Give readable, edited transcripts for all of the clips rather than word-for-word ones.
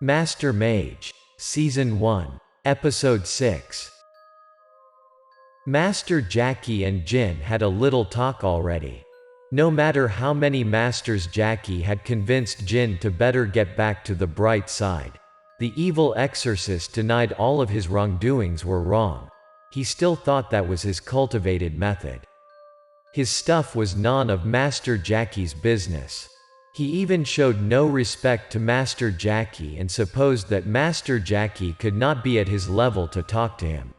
Master Mage, Season 1, Episode 6. Master Jackie and Jin had a little talk already. No matter how many masters Jackie had convinced Jin to better get back to the bright side, the evil exorcist denied all of his wrongdoings were wrong. He still thought that was his cultivated method. His stuff was none of Master Jackie's business. He even showed no respect to Master Jackie and supposed that Master Jackie could not be at his level to talk to him.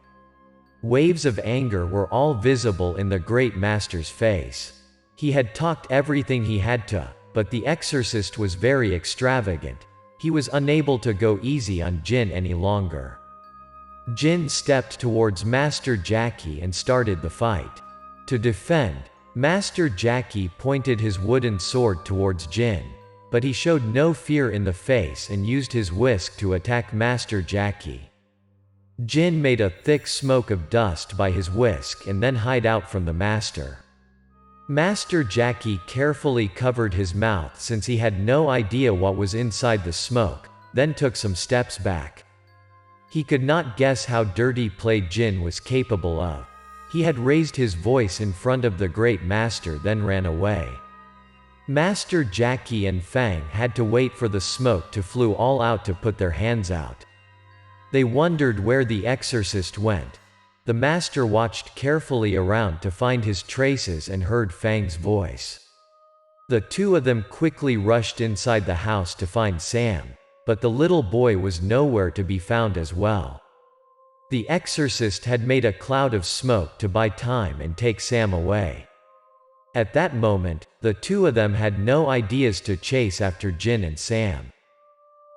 Waves of anger were all visible in the great master's face. He had talked everything he had to, but the exorcist was very extravagant. He was unable to go easy on Jin any longer. Jin stepped towards Master Jackie and started the fight. To defend, Master Jackie pointed his wooden sword towards Jin, but he showed no fear in the face and used his whisk to attack Master Jackie. Jin made a thick smoke of dust by his whisk and then hid out from the master. Master Jackie carefully covered his mouth since he had no idea what was inside the smoke, then took some steps back. He could not guess how dirty play Jin was capable of. He had raised his voice in front of the great master then ran away. Master Jackie and Fang had to wait for the smoke to flew all out to put their hands out. They wondered where the exorcist went. The master watched carefully around to find his traces and heard Fang's voice. The two of them quickly rushed inside the house to find Sam, but the little boy was nowhere to be found as well. The exorcist had made a cloud of smoke to buy time and take Sam away. At that moment, the two of them had no ideas to chase after Jin and Sam.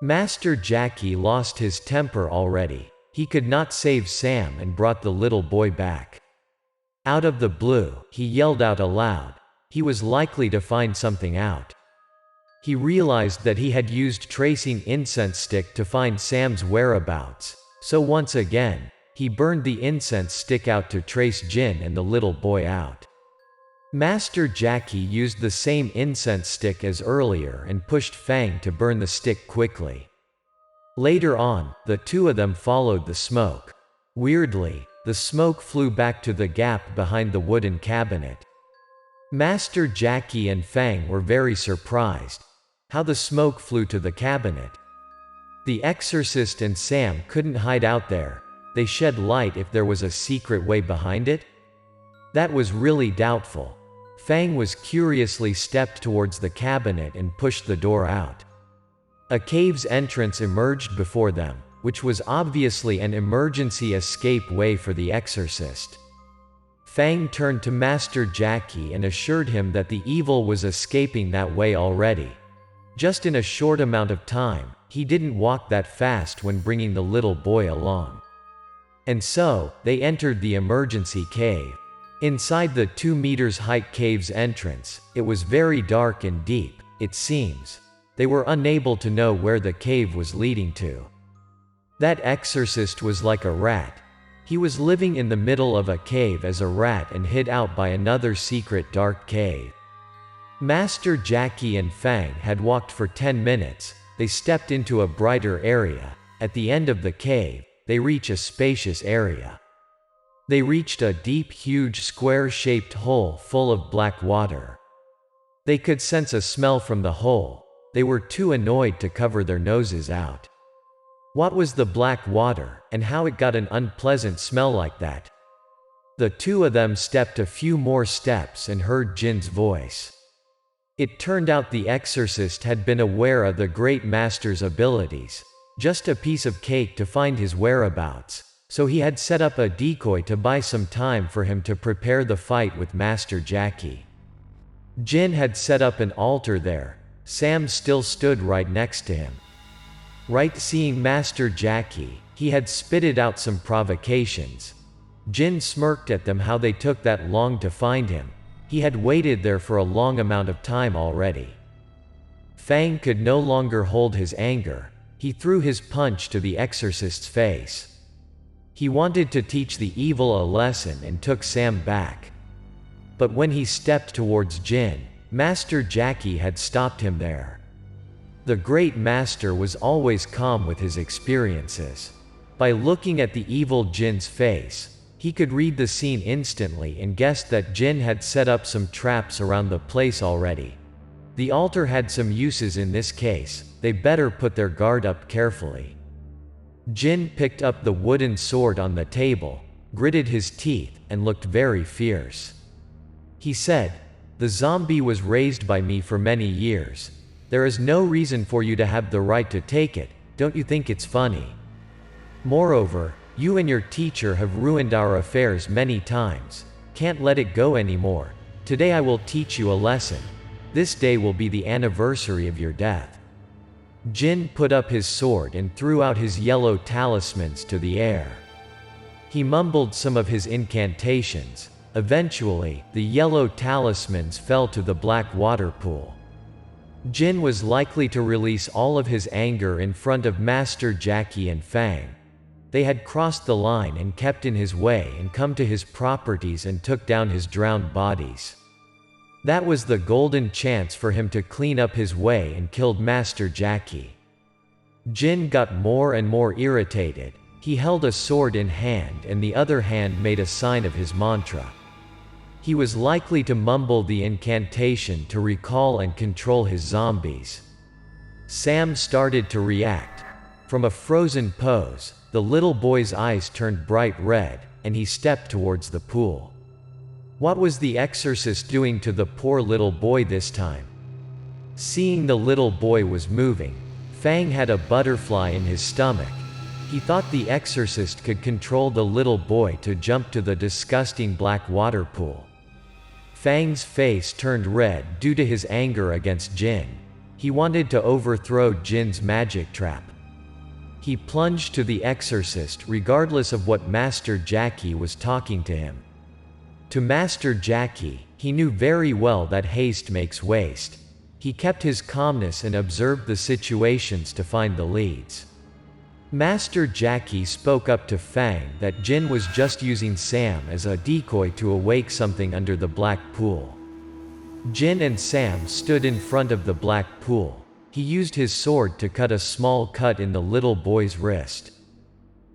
Master Jackie lost his temper already. He could not save Sam and brought the little boy back. Out of the blue, he yelled out aloud. He was likely to find something out. He realized that he had used tracing incense stick to find Sam's whereabouts. So once again, he burned the incense stick out to trace Jin and the little boy out. Master Jackie used the same incense stick as earlier and pushed Fang to burn the stick quickly. Later on, the two of them followed the smoke. Weirdly, the smoke flew back to the gap behind the wooden cabinet. Master Jackie and Fang were very surprised. How the smoke flew to the cabinet. The exorcist and Sam couldn't hide out there. They shed light if there was a secret way behind it? That was really doubtful. Fang was curiously stepped towards the cabinet and pushed the door out. A cave's entrance emerged before them, which was obviously an emergency escape way for the exorcist. Fang turned to Master Jackie and assured him that the evil was escaping that way already. Just in a short amount of time, he didn't walk that fast when bringing the little boy along. And so, they entered the emergency cave. Inside the 2 meters height cave's entrance, it was very dark and deep, it seems. They were unable to know where the cave was leading to. That exorcist was like a rat. He was living in the middle of a cave as a rat and hid out by another secret dark cave. Master Jackie and Fang had walked for 10 minutes. They stepped into a brighter area. At the end of the cave, they reach a spacious area. They reached a deep, huge, square-shaped hole full of black water. They could sense a smell from the hole. They were too annoyed to cover their noses out. What was the black water, and how it got an unpleasant smell like that? The two of them stepped a few more steps and heard Jin's voice. It turned out the exorcist had been aware of the great master's abilities. Just a piece of cake to find his whereabouts. So he had set up a decoy to buy some time for him to prepare the fight with Master Jackie. Jin had set up an altar there. Sam still stood right next to him. Right seeing Master Jackie, he had spitted out some provocations. Jin smirked at them how they took that long to find him. He had waited there for a long amount of time already. Fang could no longer hold his anger. He threw his punch to the exorcist's face. He wanted to teach the evil a lesson and took Sam back. But when he stepped towards Jin, Master Jackie had stopped him there. The great master was always calm with his experiences. By looking at the evil Jin's face, he could read the scene instantly and guessed that Jin had set up some traps around the place already. The altar had some uses in this case, they better put their guard up carefully. Jin picked up the wooden sword on the table, gritted his teeth, and looked very fierce. He said, "The zombie was raised by me for many years. There is no reason for you to have the right to take it, don't you think it's funny? Moreover, you and your teacher have ruined our affairs many times. Can't let it go anymore. Today I will teach you a lesson. This day will be the anniversary of your death." Jin put up his sword and threw out his yellow talismans to the air. He mumbled some of his incantations. Eventually, the yellow talismans fell to the black water pool. Jin was likely to release all of his anger in front of Master Jackie and Fang. They had crossed the line and kept in his way and come to his properties and took down his drowned bodies. That was the golden chance for him to clean up his way and killed Master Jackie. Jin got more and more irritated. He held a sword in hand and the other hand made a sign of his mantra. He was likely to mumble the incantation to recall and control his zombies. Sam started to react. From a frozen pose, the little boy's eyes turned bright red, and he stepped towards the pool. What was the exorcist doing to the poor little boy this time? Seeing the little boy was moving, Fang had a butterfly in his stomach. He thought the exorcist could control the little boy to jump to the disgusting black water pool. Fang's face turned red due to his anger against Jin. He wanted to overthrow Jin's magic trap. He plunged to the exorcist regardless of what Master Jackie was talking to him. To Master Jackie, he knew very well that haste makes waste. He kept his calmness and observed the situations to find the leads. Master Jackie spoke up to Fang that Jin was just using Sam as a decoy to awake something under the black pool. Jin and Sam stood in front of the black pool. He used his sword to cut a small cut in the little boy's wrist.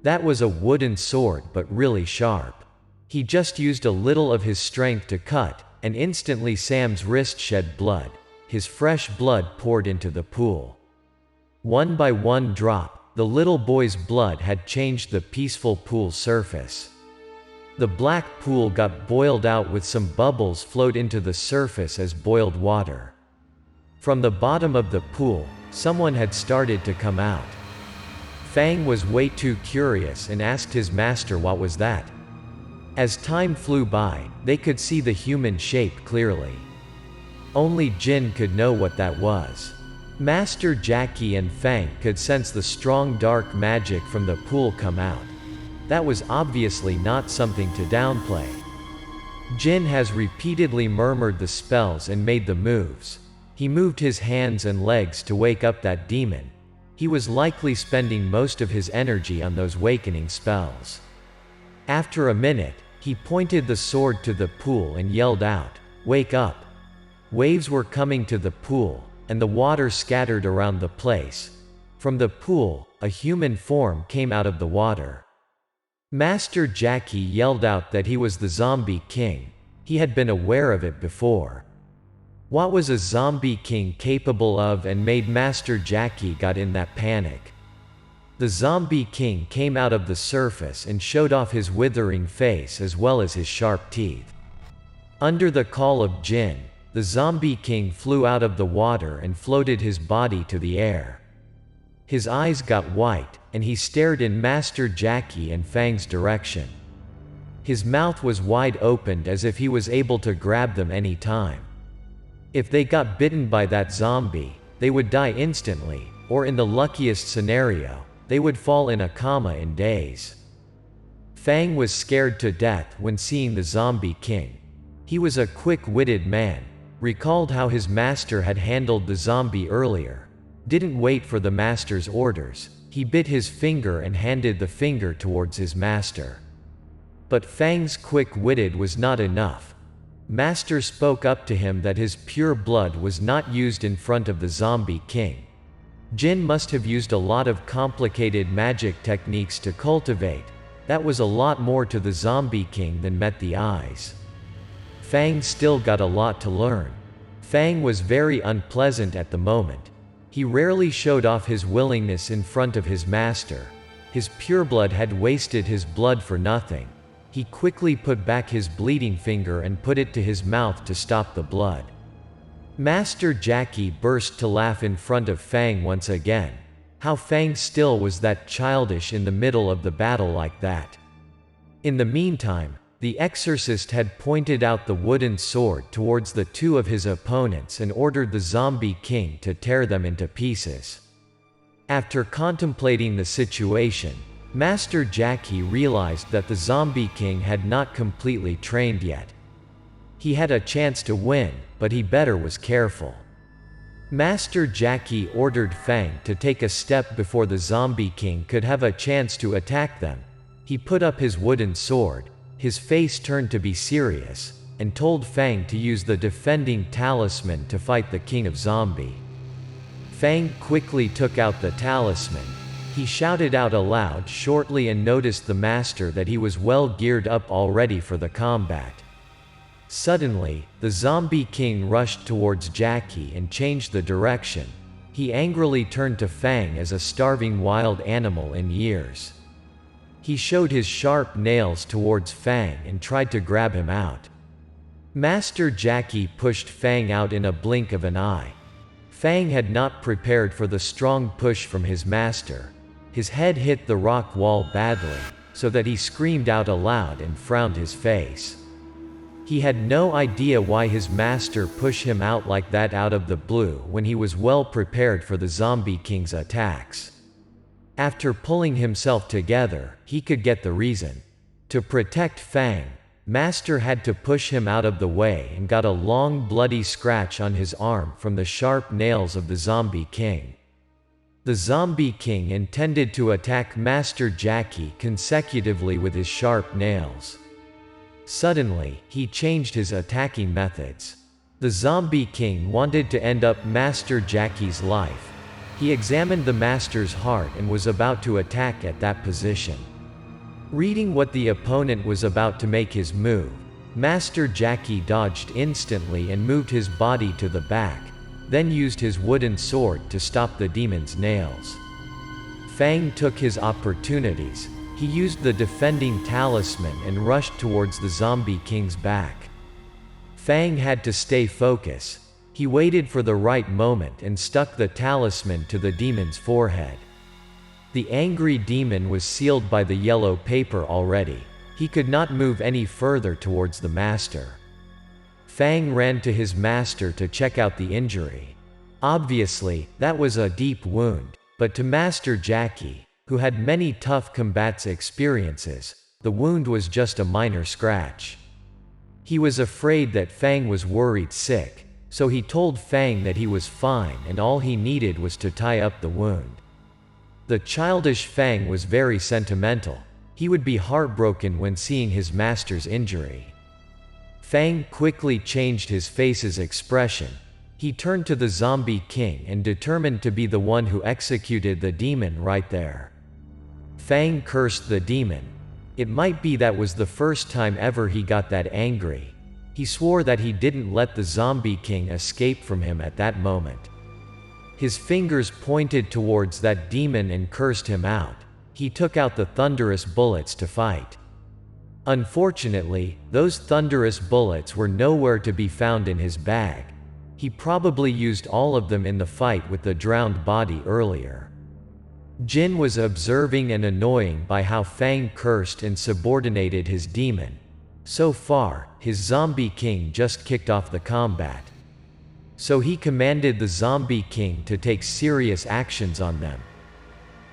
That was a wooden sword but really sharp. He just used a little of his strength to cut, and instantly Sam's wrist shed blood. His fresh blood poured into the pool. One by one drop, the little boy's blood had changed the peaceful pool surface. The black pool got boiled out with some bubbles flowed into the surface as boiled water. From the bottom of the pool, someone had started to come out. Fang was way too curious and asked his master what was that. As time flew by, they could see the human shape clearly. Only Jin could know what that was. Master Jackie and Fang could sense the strong dark magic from the pool come out. That was obviously not something to downplay. Jin has repeatedly murmured the spells and made the moves. He moved his hands and legs to wake up that demon. He was likely spending most of his energy on those wakening spells. After a minute, he pointed the sword to the pool and yelled out, "Wake up!" Waves were coming to the pool, and the water scattered around the place. From the pool, a human form came out of the water. Master Jackie yelled out that he was the Zombie King. He had been aware of it before. What was a Zombie King capable of and made Master Jackie got in that panic? The Zombie King came out of the surface and showed off his withering face as well as his sharp teeth. Under the call of Jin, the Zombie King flew out of the water and floated his body to the air. His eyes got white, and he stared in Master Jackie and Fang's direction. His mouth was wide opened as if he was able to grab them any time. If they got bitten by that zombie, they would die instantly, or in the luckiest scenario, they would fall in a coma in days. Fang was scared to death when seeing the Zombie King. He was a quick-witted man, recalled how his master had handled the zombie earlier. Didn't wait for the master's orders, he bit his finger and handed the finger towards his master. But Fang's quick-witted was not enough. Master spoke up to him that his pure blood was not used in front of the Zombie King. Jin must have used a lot of complicated magic techniques to cultivate. That was a lot more to the Zombie King than met the eyes. Fang still got a lot to learn. Fang was very unpleasant at the moment. He rarely showed off his willingness in front of his master. His pureblood had wasted his blood for nothing. He quickly put back his bleeding finger and put it to his mouth to stop the blood. Master Jackie burst to laugh in front of Fang once again. How Fang still was that childish in the middle of the battle like that. In the meantime, the exorcist had pointed out the wooden sword towards the two of his opponents and ordered the Zombie King to tear them into pieces. After contemplating the situation, Master Jackie realized that the Zombie King had not completely trained yet. He had a chance to win, but he better was careful. Master Jackie ordered Fang to take a step before the Zombie King could have a chance to attack them. He put up his wooden sword, his face turned to be serious, and told Fang to use the defending talisman to fight the King of Zombie. Fang quickly took out the talisman. He shouted out aloud shortly and noticed the master that he was well geared up already for the combat. Suddenly, the Zombie King rushed towards Jackie and changed the direction. He angrily turned to Fang as a starving wild animal in years. He showed his sharp nails towards Fang and tried to grab him out. Master Jackie pushed Fang out in a blink of an eye. Fang had not prepared for the strong push from his master. His head hit the rock wall badly, so that he screamed out aloud and frowned his face. He had no idea why his master pushed him out like that out of the blue when he was well prepared for the Zombie King's attacks. After pulling himself together, he could get the reason. To protect Fang, Master had to push him out of the way and got a long bloody scratch on his arm from the sharp nails of the Zombie King. The Zombie King intended to attack Master Jackie consecutively with his sharp nails. Suddenly, he changed his attacking methods. The Zombie King wanted to end up Master Jackie's life. He examined the Master's heart and was about to attack at that position. Reading what the opponent was about to make his move, Master Jackie dodged instantly and moved his body to the back, then used his wooden sword to stop the demon's nails. Fang took his opportunities. He used the defending talisman and rushed towards the Zombie King's back. Fang had to stay focused. He waited for the right moment and stuck the talisman to the demon's forehead. The angry demon was sealed by the yellow paper already. He could not move any further towards the master. Fang ran to his master to check out the injury. Obviously, that was a deep wound, but to Master Jackie, who had many tough combats experiences, the wound was just a minor scratch. He was afraid that Fang was worried sick, so he told Fang that he was fine and all he needed was to tie up the wound. The childish Fang was very sentimental. He would be heartbroken when seeing his master's injury. Fang quickly changed his face's expression. He turned to the Zombie King and determined to be the one who executed the demon right there. Fang cursed the demon. It might be that was the first time ever he got that angry. He swore that he didn't let the Zombie King escape from him at that moment. His fingers pointed towards that demon and cursed him out. He took out the thunderous bullets to fight. Unfortunately, those thunderous bullets were nowhere to be found in his bag. He probably used all of them in the fight with the drowned body earlier. Jin was observing and annoyed by how Fang cursed and subordinated his demon. So far, his Zombie King just kicked off the combat. So he commanded the Zombie King to take serious actions on them.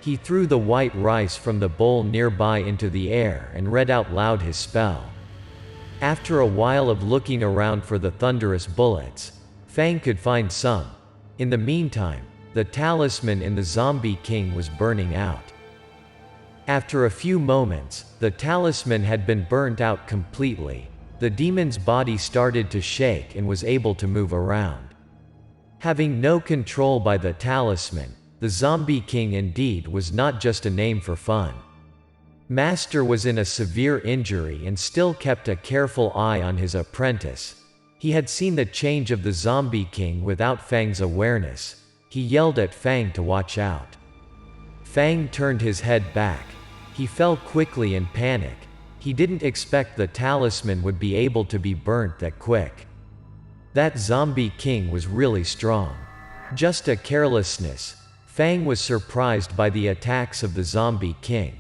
He threw the white rice from the bowl nearby into the air and read out loud his spell. After a while of looking around for the thunderous bullets, Fang could find some. In the meantime, the talisman in the Zombie King was burning out. After a few moments, the talisman had been burnt out completely. The demon's body started to shake and was able to move around. Having no control by the talisman, the Zombie King indeed was not just a name for fun. Master was in a severe injury and still kept a careful eye on his apprentice. He had seen the change of the Zombie King without Fang's awareness. He yelled at Fang to watch out. Fang turned his head back. He fell quickly in panic. He didn't expect the talisman would be able to be burnt that quick. That Zombie King was really strong. Just a carelessness. Fang was surprised by the attacks of the Zombie King.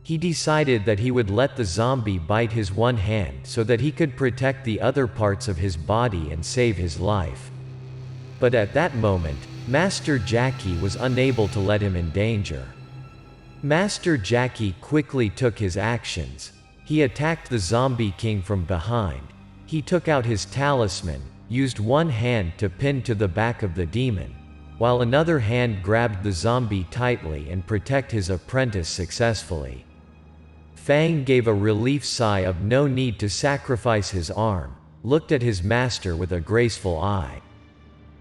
He decided that he would let the zombie bite his one hand so that he could protect the other parts of his body and save his life. But at that moment, Master Jackie was unable to let him in danger. Master Jackie quickly took his actions. He attacked the Zombie King from behind. He took out his talisman, used one hand to pin to the back of the demon, while another hand grabbed the zombie tightly and protect his apprentice successfully. Fang gave a relief sigh of no need to sacrifice his arm, looked at his master with a graceful eye.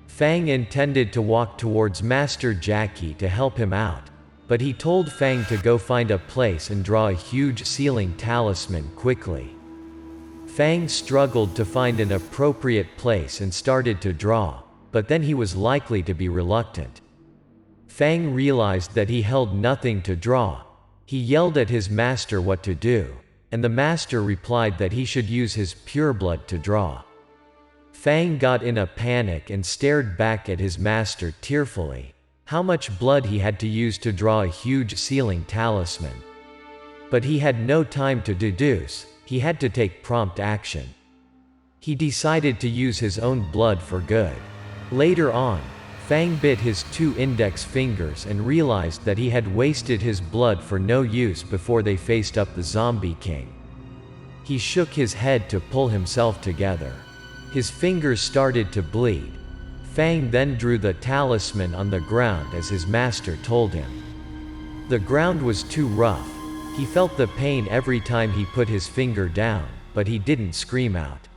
Fang intended to walk towards Master Jackie to help him out, but he told Fang to go find a place and draw a huge sealing talisman quickly. Fang struggled to find an appropriate place and started to draw, but then he was likely to be reluctant. Fang realized that he held nothing to draw. He yelled at his master what to do, and the master replied that he should use his pureblood to draw. Fang got in a panic and stared back at his master tearfully. How much blood he had to use to draw a huge sealing talisman. But he had no time to deduce. He had to take prompt action. He decided to use his own blood for good. Later on, Fang bit his 2 index fingers and realized that he had wasted his blood for no use before they faced up the Zombie King. He shook his head to pull himself together. His fingers started to bleed. Fang then drew the talisman on the ground as his master told him. The ground was too rough. He felt the pain every time he put his finger down, but he didn't scream out.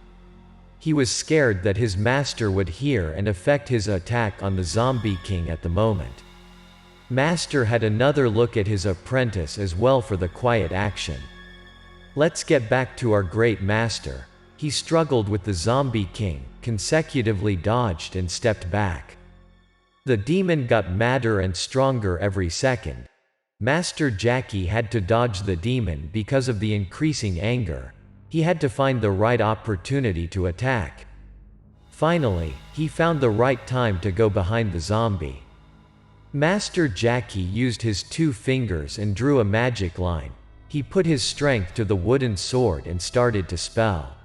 He was scared that his master would hear and effect his attack on the Zombie King at the moment. Master had another look at his apprentice as well for the quiet action. Let's get back to our great master. He struggled with the Zombie King, consecutively dodged and stepped back. The demon got madder and stronger every second. Master Jackie had to dodge the demon because of the increasing anger. He had to find the right opportunity to attack. Finally, he found the right time to go behind the zombie. Master Jackie used his 2 fingers and drew a magic line. He put his strength to the wooden sword and started to spell.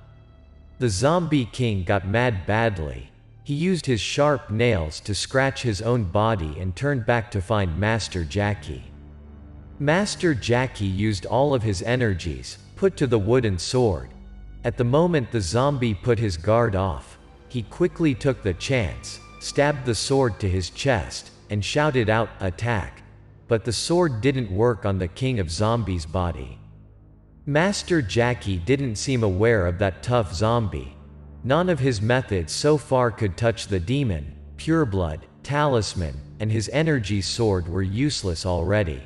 The Zombie King got mad badly. He used his sharp nails to scratch his own body and turned back to find Master Jackie. Master Jackie used all of his energies, put to the wooden sword. At the moment the zombie put his guard off, he quickly took the chance, stabbed the sword to his chest, and shouted out, "Attack!" But the sword didn't work on the King of Zombies' body. Master Jackie didn't seem aware of that tough zombie. None of his methods so far could touch the demon. Pureblood, talisman, and his energy sword were useless already.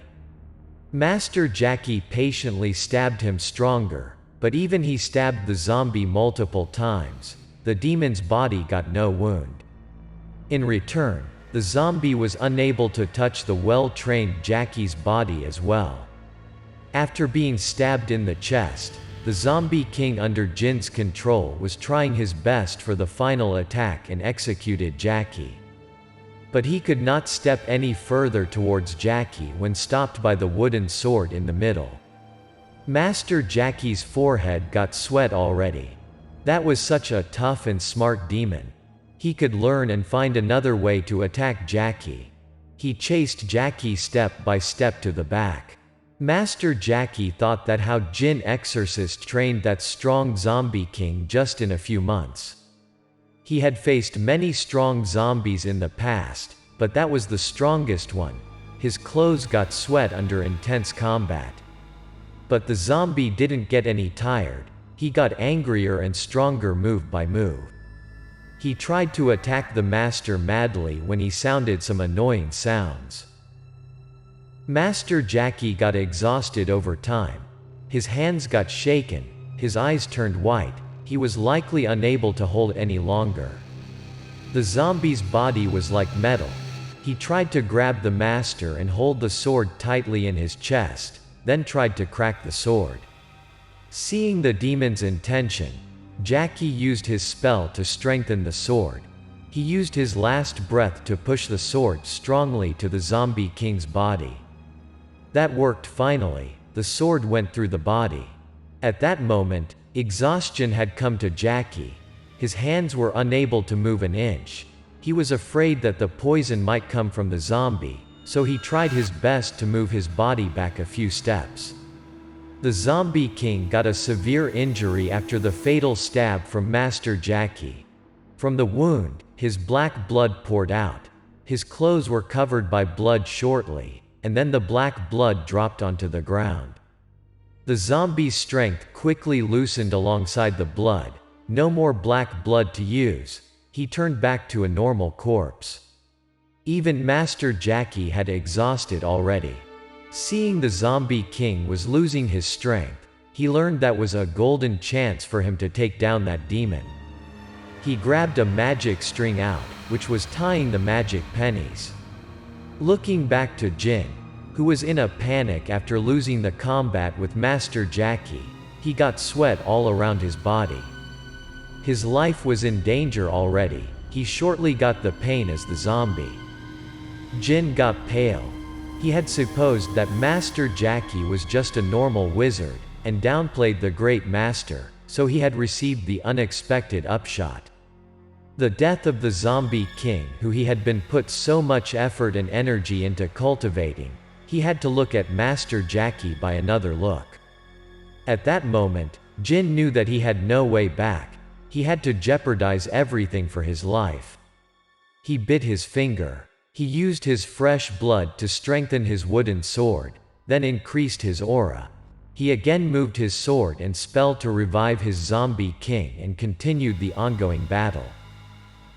Master Jackie patiently stabbed him stronger, but even he stabbed the zombie multiple times. The demon's body got no wound. In return, the zombie was unable to touch the well-trained Jackie's body as well. After being stabbed in the chest, the Zombie King under Jin's control was trying his best for the final attack and executed Jackie. But he could not step any further towards Jackie when stopped by the wooden sword in the middle. Master Jackie's forehead got sweat already. That was such a tough and smart demon. He could learn and find another way to attack Jackie. He chased Jackie step by step to the back. Master Jackie thought that how Jin Exorcist trained that strong Zombie King just in a few months. He had faced many strong zombies in the past, but that was the strongest one. His clothes got sweat under intense combat. But the zombie didn't get any tired. He got angrier and stronger move by move. He tried to attack the master madly when he sounded some annoying sounds. Master Jackie got exhausted over time. His hands got shaken, his eyes turned white, he was likely unable to hold any longer. The zombie's body was like metal. He tried to grab the master and hold the sword tightly in his chest, then tried to crack the sword. Seeing the demon's intention, Jackie used his spell to strengthen the sword. He used his last breath to push the sword strongly to the zombie king's body. That worked finally, the sword went through the body. At that moment, exhaustion had come to Jackie. His hands were unable to move an inch. He was afraid that the poison might come from the zombie, so he tried his best to move his body back a few steps. The zombie king got a severe injury after the fatal stab from Master Jackie. From the wound, his black blood poured out. His clothes were covered by blood shortly, and then the black blood dropped onto the ground. The zombie's strength quickly loosened alongside the blood. No more black blood to use. He turned back to a normal corpse. Even Master Jackie had exhausted already. Seeing the zombie king was losing his strength, he learned that was a golden chance for him to take down that demon. He grabbed a magic string out, which was tying the magic pennies. Looking back to Jin, who was in a panic after losing the combat with Master Jackie, he got sweat all around his body. His life was in danger already. He shortly got the pain as the zombie. Jin got pale. He had supposed that Master Jackie was just a normal wizard, and downplayed the great master, so he had received the unexpected upshot. The death of the zombie king, who he had been put so much effort and energy into cultivating, he had to look at Master Jackie by another look. At that moment, Jin knew that he had no way back. He had to jeopardize everything for his life. He bit his finger. He used his fresh blood to strengthen his wooden sword, then increased his aura. He again moved his sword and spell to revive his zombie king and continued the ongoing battle.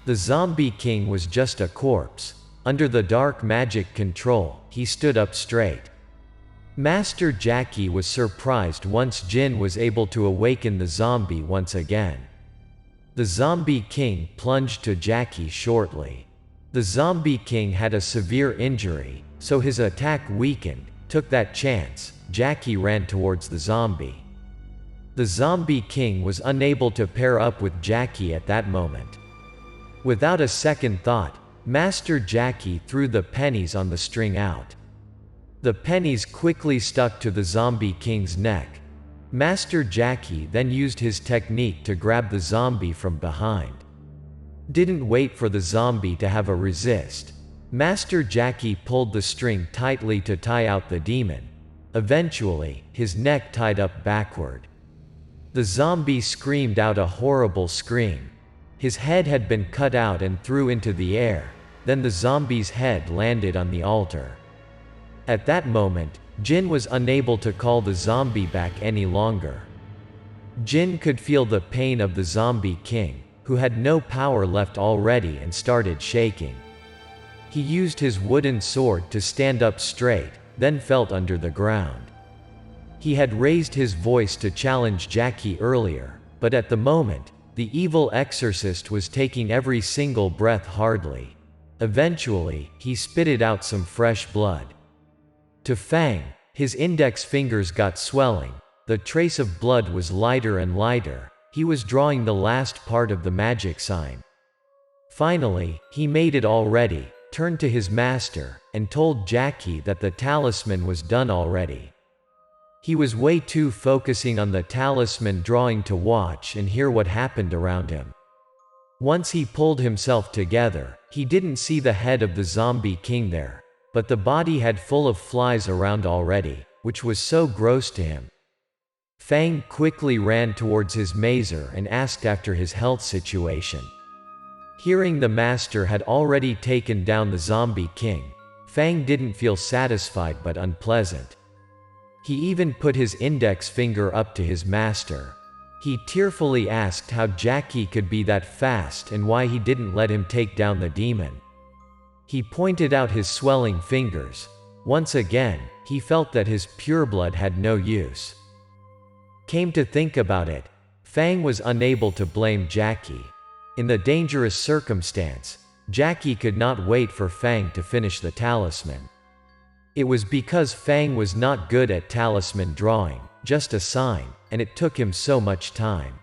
The zombie king was just a corpse. Under the dark magic control, he stood up straight. Master Jackie was surprised once Jin was able to awaken the zombie once again. The zombie king plunged to Jackie shortly. The zombie king had a severe injury, so his attack weakened. Took that chance, Jackie ran towards the zombie. The zombie king was unable to pair up with Jackie at that moment. Without a second thought, Master Jackie threw the pennies on the string out. The pennies quickly stuck to the zombie king's neck. Master Jackie then used his technique to grab the zombie from behind. Didn't wait for the zombie to have a resist. Master Jackie pulled the string tightly to tie out the demon. Eventually, his neck tied up backward. The zombie screamed out a horrible scream. His head had been cut out and threw into the air. Then the zombie's head landed on the altar. At that moment, Jin was unable to call the zombie back any longer. Jin could feel the pain of the zombie king, who had no power left already and started shaking. He used his wooden sword to stand up straight, then felt under the ground. He had raised his voice to challenge Jackie earlier, but at the moment, the evil exorcist was taking every single breath hardly. Eventually, he spitted out some fresh blood. To Fang, his index fingers got swelling. The trace of blood was lighter and lighter. He was drawing the last part of the magic sign. Finally, he made it all ready, turned to his master, and told Jackie that the talisman was done already. He was way too focusing on the talisman drawing to watch and hear what happened around him. Once he pulled himself together, he didn't see the head of the zombie king there, but the body had full of flies around already, which was so gross to him. Fang quickly ran towards his mazer and asked after his health situation. Hearing the master had already taken down the zombie king, Fang didn't feel satisfied but unpleasant. He even put his index finger up to his master. He tearfully asked how Jackie could be that fast and why he didn't let him take down the demon. He pointed out his swelling fingers. Once again, he felt that his pureblood had no use. Came to think about it, Fang was unable to blame Jackie. In the dangerous circumstance, Jackie could not wait for Fang to finish the talisman. It was because Fang was not good at talisman drawing, just a sign, and it took him so much time.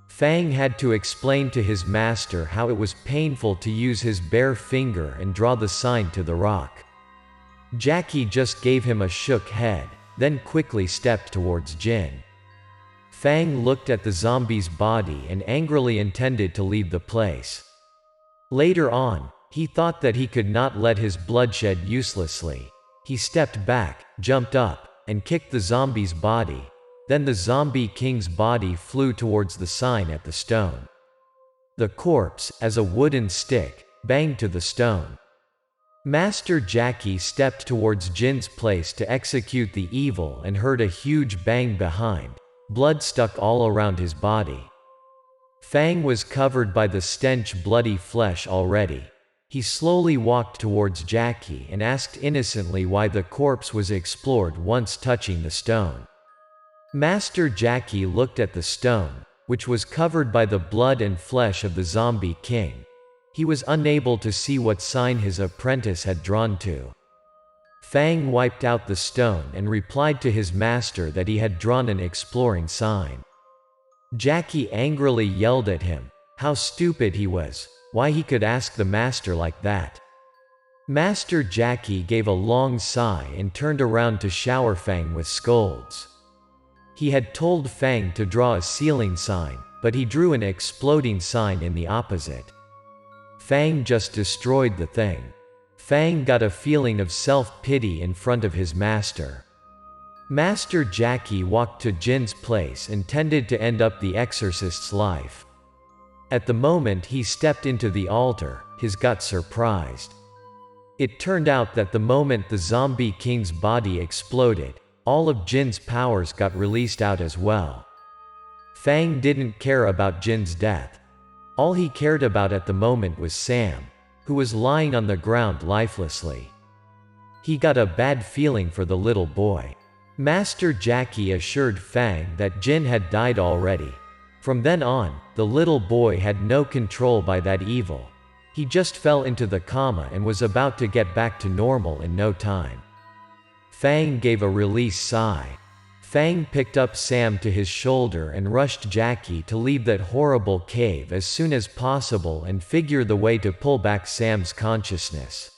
Fang had to explain to his master how it was painful to use his bare finger and draw the sign to the rock. Jackie just gave him a shook head, then quickly stepped towards Jin. Fang looked at the zombie's body and angrily intended to leave the place. Later on, he thought that he could not let his blood shed uselessly. He stepped back, jumped up, and kicked the zombie's body. Then the zombie king's body flew towards the sign at the stone. The corpse, as a wooden stick, banged to the stone. Master Jackie stepped towards Jin's place to execute the evil and heard a huge bang behind. Blood stuck all around his body. Fang was covered by the stench bloody flesh already. He slowly walked towards Jackie and asked innocently why the corpse was explored once touching the stone. Master Jackie looked at the stone, which was covered by the blood and flesh of the zombie king. He was unable to see what sign his apprentice had drawn to. Fang wiped out the stone and replied to his master that he had drawn an exploring sign. Jackie angrily yelled at him, how stupid he was, why he could ask the master like that. Master Jackie gave a long sigh and turned around to shower Fang with scolds. He had told Fang to draw a sealing sign, but he drew an exploding sign in the opposite. Fang just destroyed the thing. Fang got a feeling of self-pity in front of his master. Master Jackie walked to Jin's place and tended to end up the exorcist's life. At the moment he stepped into the altar, his gut surprised. It turned out that the moment the zombie king's body exploded, all of Jin's powers got released out as well. Fang didn't care about Jin's death. All he cared about at the moment was Sam, who was lying on the ground lifelessly. He got a bad feeling for the little boy. Master Jackie assured Fang that Jin had died already. From then on, the little boy had no control by that evil. He just fell into the coma and was about to get back to normal in no time. Fang gave a release sigh. Fang picked up Sam to his shoulder and rushed Jackie to leave that horrible cave as soon as possible and figure the way to pull back Sam's consciousness.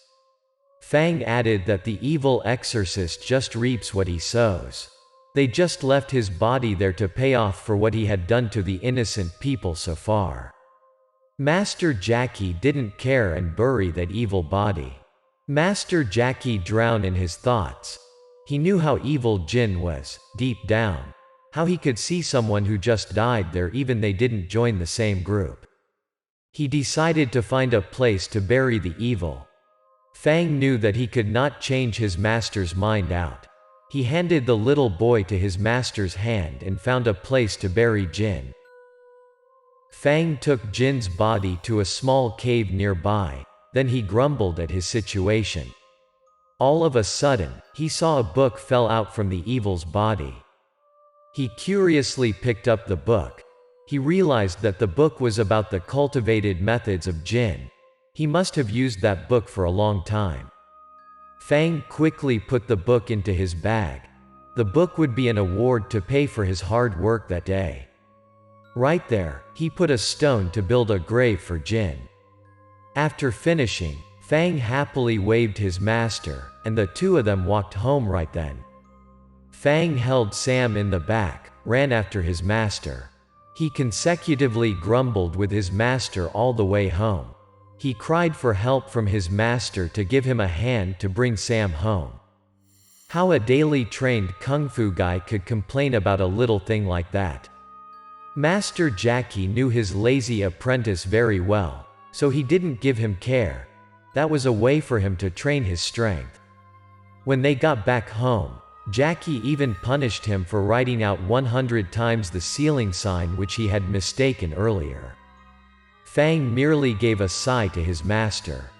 Fang added that the evil exorcist just reaps what he sows. They just left his body there to pay off for what he had done to the innocent people so far. Master Jackie didn't care and bury that evil body. Master Jackie drowned in his thoughts. He knew how evil Jin was, deep down. How he could see someone who just died there even they didn't join the same group. He decided to find a place to bury the evil. Fang knew that he could not change his master's mind out. He handed the little boy to his master's hand and found a place to bury Jin. Fang took Jin's body to a small cave nearby, then he grumbled at his situation. All of a sudden, he saw a book fell out from the evil's body. He curiously picked up the book. He realized that the book was about the cultivated methods of Jin. He must have used that book for a long time. Fang quickly put the book into his bag. The book would be an award to pay for his hard work that day. Right there, he put a stone to build a grave for Jin. After finishing, Fang happily waved his master, and the two of them walked home right then. Fang held Sam in the back, ran after his master. He consecutively grumbled with his master all the way home. He cried for help from his master to give him a hand to bring Sam home. How a daily trained kung fu guy could complain about a little thing like that. Master Jackie knew his lazy apprentice very well, so he didn't give him care. That was a way for him to train his strength. When they got back home, Jackie even punished him for writing out 100 times the sealing sign which he had mistaken earlier. Fang merely gave a sigh to his master.